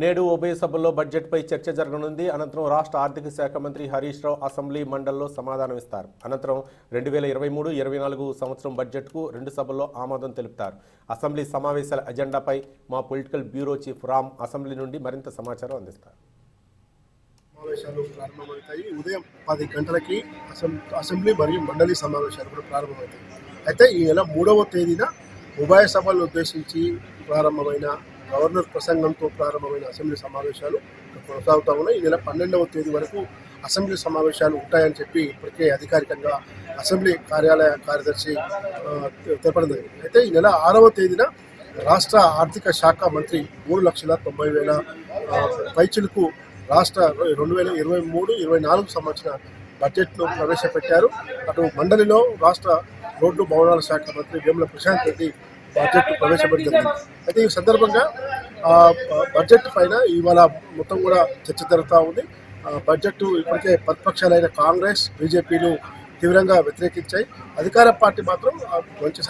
నేడు ఉభయ సభల్లో బడ్జెట్పై చర్చ జరగనుంది. అనంతరం రాష్ట్ర ఆర్థిక శాఖ మంత్రి హరీష్ రావు అసెంబ్లీ మండలిలో సమాధానమిస్తారు. అనంతరం 2023-24 సంవత్సరం బడ్జెట్కు రెండు సభల్లో ఆమోదం తెలుపుతారు. అసెంబ్లీ సమావేశాల ఎజెండాపై మా political bureau chief Ram assembly నుండి మరింత సమాచారం అందిస్తారు. సమావేశాలు ప్రారంభమవుతాయి. ఉదయం 10 గంటలకి అసెంబ్లీ మరియు మండలి సమావేశాలు కూడా ప్రారంభమవుతాయి. అయితే ఈ నెల 3వ తేదీన ఉభయ సభలను ఉద్దేశించి ప్రారంభమైన గవర్నర్ ప్రసంగంతో ప్రారంభమైన అసెంబ్లీ సమావేశాలు కొనసాగుతూ ఉన్నాయి. ఈ నెల 12వ తేదీ వరకు అసెంబ్లీ సమావేశాలు ఉంటాయని చెప్పి ఇప్పటికే అధికారికంగా అసెంబ్లీ కార్యాలయ కార్యదర్శి తెలపడం జరిగింది. అయితే ఈ నెల 6వ తేదీన రాష్ట్ర ఆర్థిక శాఖ మంత్రి 3,90,000 పైచిలకు రాష్ట్ర 2023-24 సంవత్సర బడ్జెట్ను ప్రవేశపెట్టారు. అటు మండలిలో రాష్ట్ర రోడ్లు భవనాల శాఖ మంత్రి వేముల ప్రశాంత్ రెడ్డి బడ్జెట్ ప్రవేశపెట్టడం జరిగింది. అయితే ఈ సందర్భంగా బడ్జెట్ పైన ఇవాళ మొత్తం కూడా చర్చ జరుగుతూ ఉంది. బడ్జెట్ ఇప్పటికే ప్రతిపక్షాలైన కాంగ్రెస్, బీజేపీలు తీవ్రంగా వ్యతిరేకించాయి. అధికార పార్టీ మాత్రం మంచి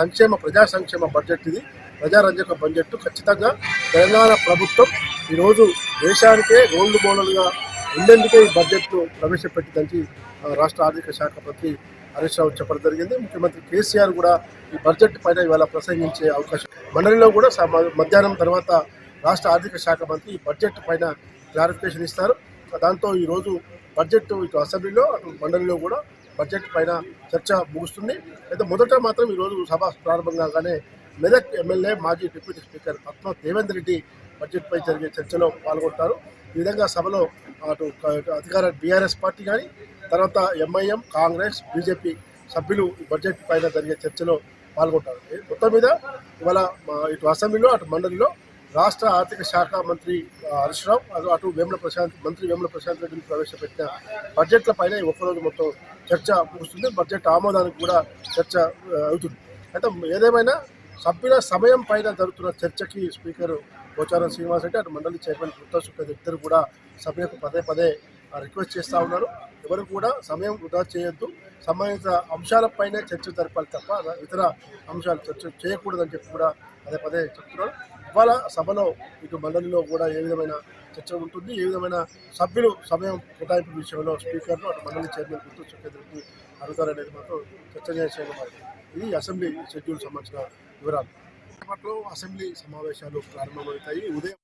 ప్రజా సంక్షేమ బడ్జెట్ ఇది, ప్రజారంజక బడ్జెట్. ఖచ్చితంగా తెలంగాణ ప్రభుత్వం ఈరోజు దేశానికే రోడ్లు మోడల్గా ఉండేందుకే ఈ బడ్జెట్ ప్రవేశపెట్టిందని రాష్ట్ర ఆర్థిక శాఖ మంత్రి హరీష్ రావు చెప్పడం జరిగింది. ముఖ్యమంత్రి కేసీఆర్ కూడా ఈ బడ్జెట్ పైన ఇవాళ ప్రసంగించే అవకాశం. మండలిలో కూడా మధ్యాహ్నం తర్వాత రాష్ట్ర ఆర్థిక శాఖ మంత్రి ఈ బడ్జెట్ పైన క్లారిఫికేషన్ ఇస్తారు. దాంతో ఈరోజు బడ్జెట్ ఇటు అసెంబ్లీలో అటు మండలిలో కూడా బడ్జెట్ పైన చర్చ ముగుస్తుంది. అయితే మొదట మాత్రం ఈరోజు సభ ప్రారంభంగానే మెదక్ ఎమ్మెల్యే మాజీ డిప్యూటీ స్పీకర్ పద్మ దేవేందర్ రెడ్డి బడ్జెట్పై జరిగే చర్చలో పాల్గొంటారు. ఈ విధంగా సభలో అటు అధికార బీఆర్ఎస్ పార్టీ కానీ తర్వాత ఎంఐఎం, కాంగ్రెస్, బీజేపీ సభ్యులు ఈ బడ్జెట్ పైన జరిగే చర్చలో పాల్గొంటారు. మొత్తం మీద ఇవాళ ఇటు అసెంబ్లీలో అటు మండలిలో రాష్ట్ర ఆర్థిక శాఖ మంత్రి హరీష్ రావు అటు వేముల ప్రశాంత్ రెడ్డిని ప్రవేశపెట్టిన బడ్జెట్ల పైన ఒక్కరోజు మొత్తం చర్చ ముగుస్తుంది. బడ్జెట్ ఆమోదానికి కూడా చర్చ అవుతుంది. అయితే ఏదేమైనా సభ్యుల సమయం పైన జరుగుతున్న చర్చకి స్పీకర్ పోచారం శ్రీనివాస్ రెడ్డి అటు మండలి చైర్మన్ గుత్తా సుఖదేవ్ ఇద్దరు కూడా సభ్యులకు పదే రిక్వెస్ట్ చేస్తూ ఉన్నారు. ఎవరు కూడా సమయం వృధా చేయొద్దు, సంబంధిత అంశాలపైనే చర్చ జరపాలి తప్ప ఇతర అంశాలు చర్చ చేయకూడదని చెప్పి కూడా పదే చెప్తున్నారు. ఇవాళ సభలో ఇటు మండలిలో కూడా ఏ విధమైన చర్చ ఉంటుంది, ఏ విధమైన సభ్యులు సమయం కేటాయింపు విషయంలో స్పీకర్ను అటు మండలి చైర్మన్ గుత్తా సుఖదేవ్కి అడుగుతారనేది మాత్రం చర్చనీయాంశంగా మారింది. ఇది అసెంబ్లీ షెడ్యూల్ సంబంధించిన వివరాలు. అసెంబ్లీ సమావేశాలు ప్రారంభమవుతాయి. ఉదయం